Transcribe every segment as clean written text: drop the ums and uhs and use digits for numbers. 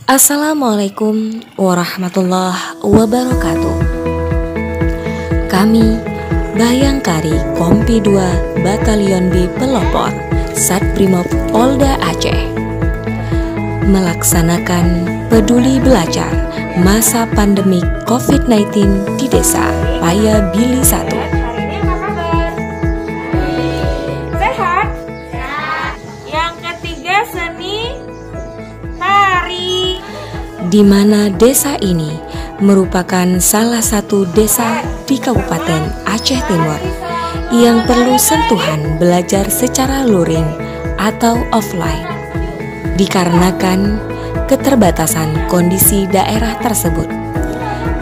Assalamualaikum warahmatullahi wabarakatuh. Kami Bayangkari Kompi 2 Batalion B Pelopor Satbrimob Polda Aceh melaksanakan peduli belajar masa pandemi COVID-19 di Desa Paya Bili 1. Di mana desa ini merupakan salah satu desa di Kabupaten Aceh Timur yang perlu sentuhan belajar secara luring atau offline dikarenakan keterbatasan kondisi daerah tersebut,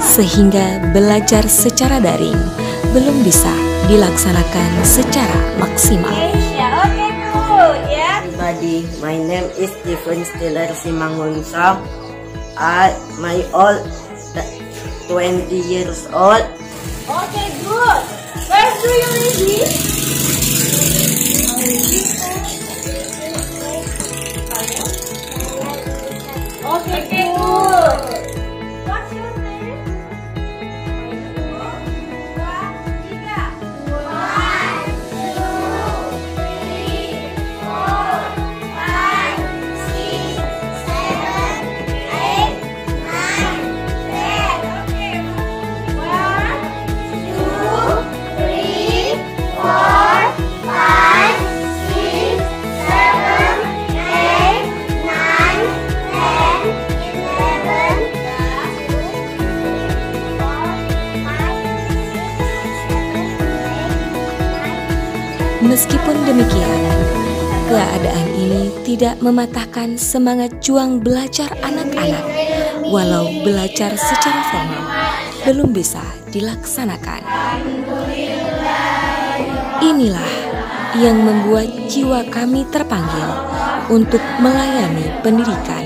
sehingga belajar secara daring belum bisa dilaksanakan secara maksimal. My name is Stephen Stiller Simangunsam. My old 20 years old. Okay, good. Where do you live? Okay, good. What's your name? 1, 2, 3, 4, 5, 6, 7, 8, 9, 10, 11, 12. Meskipun demikian, keadaan ini tidak mematahkan semangat juang belajar anak-anak, walau belajar secara formal belum bisa dilaksanakan. Inilah yang membuat jiwa kami terpanggil untuk melayani pendidikan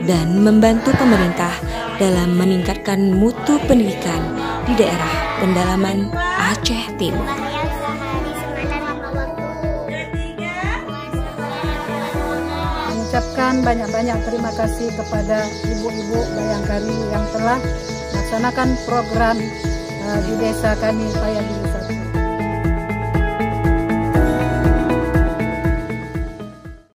dan membantu pemerintah dalam meningkatkan mutu pendidikan di daerah pendalaman Aceh Timur. Mengucapkan banyak-banyak terima kasih kepada ibu-ibu Bayangkari yang telah melaksanakan program di desa kami Paya Bili 1.